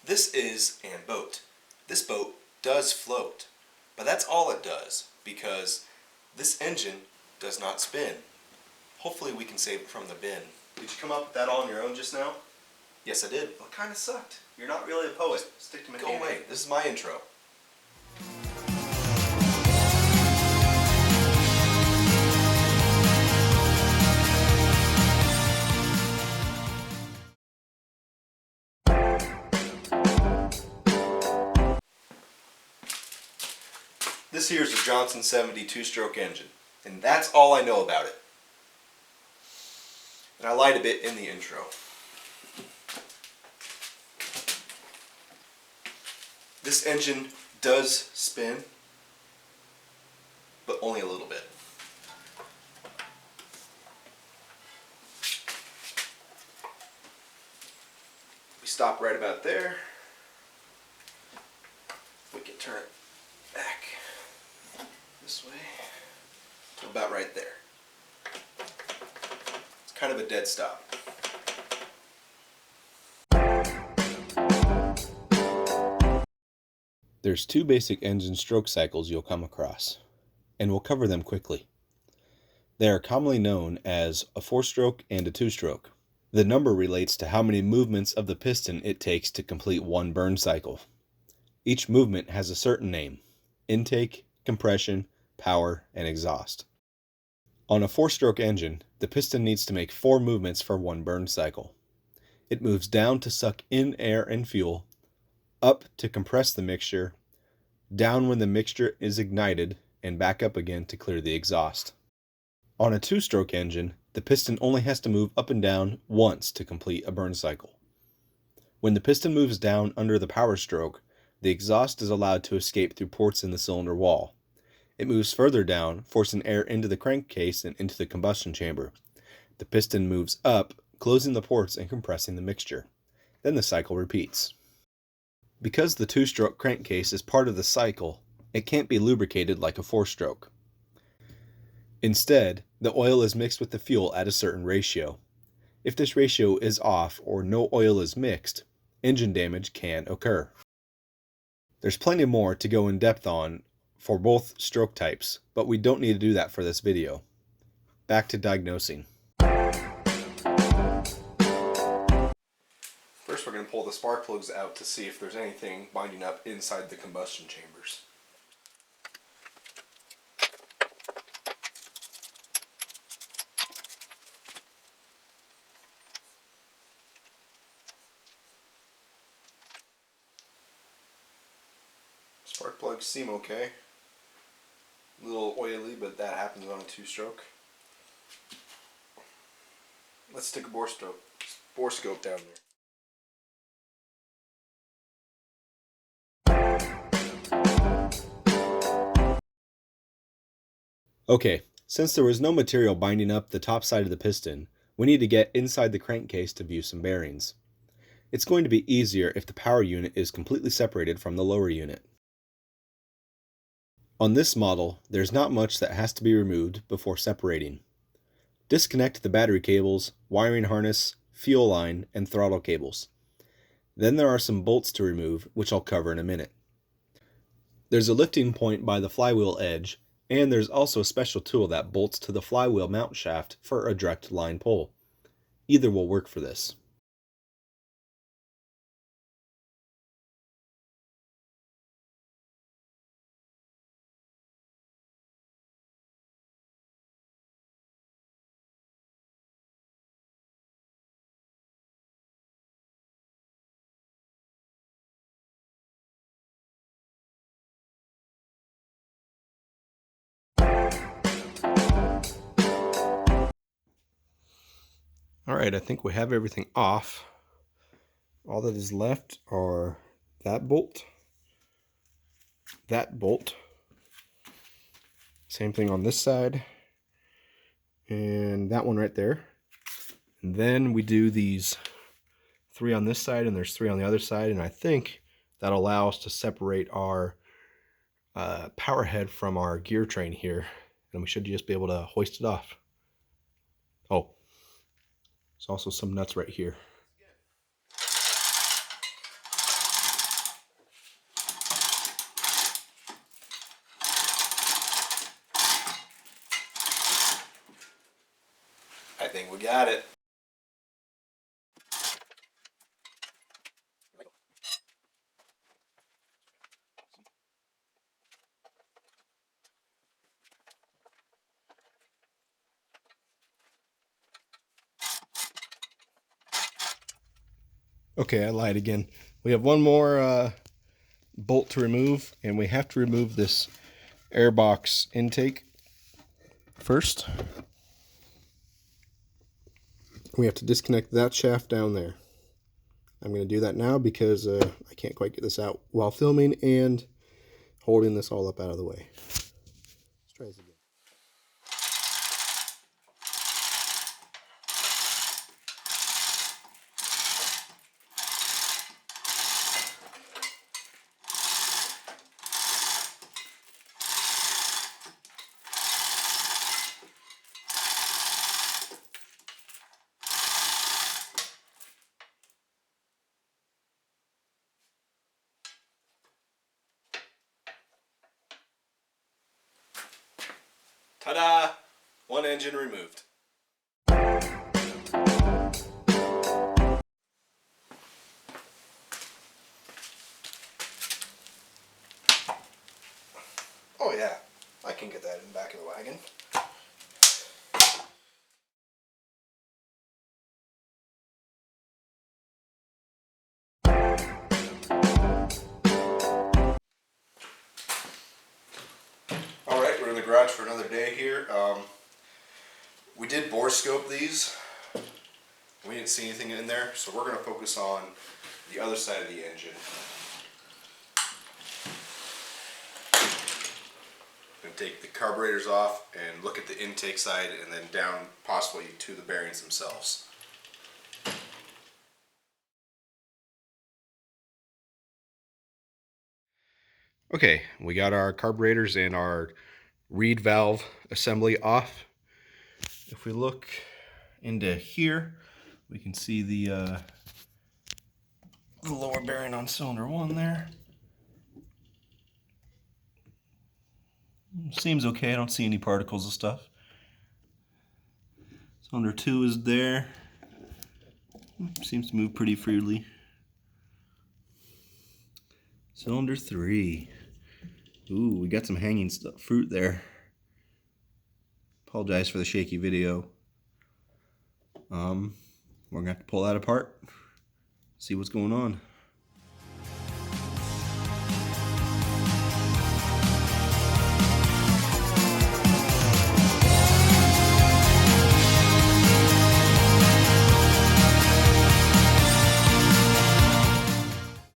This is an boat. This boat does float, but that's all it does because this engine does not spin. Hopefully we can save it from the bin. Did you come up with that all on your own just now? Yes, I did. Well, it kind of sucked. You're not really a poet. Stick to mechanics. Go away. This is my intro. This here is a Johnson 70 two-stroke engine, and that's all I know about it. And I lied a bit in the intro. This engine does spin, but only a little bit. We stop right about there. We can turn it back this way to about right there. It's kind of a dead stop. There's two basic engine stroke cycles you'll come across, and we'll cover them quickly. They are commonly known as a 4-stroke and a 2-stroke. The number relates to how many movements of the piston it takes to complete one burn cycle. Each movement has a certain name: intake, compression, power, and exhaust. On a 4-stroke engine, the piston needs to make 4 movements for one burn cycle. It moves down to suck in air and fuel, up to compress the mixture, down when the mixture is ignited, and back up again to clear the exhaust. On a 2-stroke engine, the piston only has to move up and down once to complete a burn cycle. When the piston moves down under the power stroke, the exhaust is allowed to escape through ports in the cylinder wall. It moves further down, forcing air into the crankcase and into the combustion chamber. The piston moves up, closing the ports and compressing the mixture. Then the cycle repeats. Because the 2-stroke crankcase is part of the cycle, it can't be lubricated like a 4-stroke. Instead, the oil is mixed with the fuel at a certain ratio. If this ratio is off or no oil is mixed, engine damage can occur. There's plenty more to go in depth on for both stroke types, but we don't need to do that for this video. Back to diagnosing. First we're going to pull the spark plugs out to see if there's anything binding up inside the combustion chambers. Spark plugs seem okay. A little oily, but that happens on a 2-stroke. Let's stick a bore scope down there. Okay, since there was no material binding up the top side of the piston, we need to get inside the crankcase to view some bearings. It's going to be easier if the power unit is completely separated from the lower unit. On this model, there's not much that has to be removed before separating. Disconnect the battery cables, wiring harness, fuel line, and throttle cables. Then there are some bolts to remove, which I'll cover in a minute. There's a lifting point by the flywheel edge, and there's also a special tool that bolts to the flywheel mount shaft for a direct line pull. Either will work for this. Alright, I think we have everything off. All that is left are that bolt, same thing on this side, and that one right there. And then we do these 3 on this side, and there's 3 on the other side, and I think that'll allow us to separate our power head from our gear train here, and we should just be able to hoist it off. Oh, there's also some nuts right here. got it. Okay, I lied again. We have one more bolt to remove, and we have to remove this airbox intake first. We have to disconnect that shaft down there. I'm going to do that now because I can't quite get this out while filming and holding this all up out of the way. Let's try this again. Ta-da! One engine removed. Oh yeah, I can get that in the back of the wagon. Alright, we're in the garage for another day here. We did bore scope these. We didn't see anything in there, so we're going to focus on the other side of the engine. I'm going to take the carburetors off and look at the intake side and then down possibly to the bearings themselves. Okay, we got our carburetors and our reed valve assembly off. If we look into here, we can see the lower bearing on cylinder 1 there. Seems okay, I don't see any particles of stuff. Cylinder 2 is there. Seems to move pretty freely. Cylinder 3. Ooh, we got some hanging fruit there. Apologize for the shaky video. We're gonna have to pull that apart, see what's going on.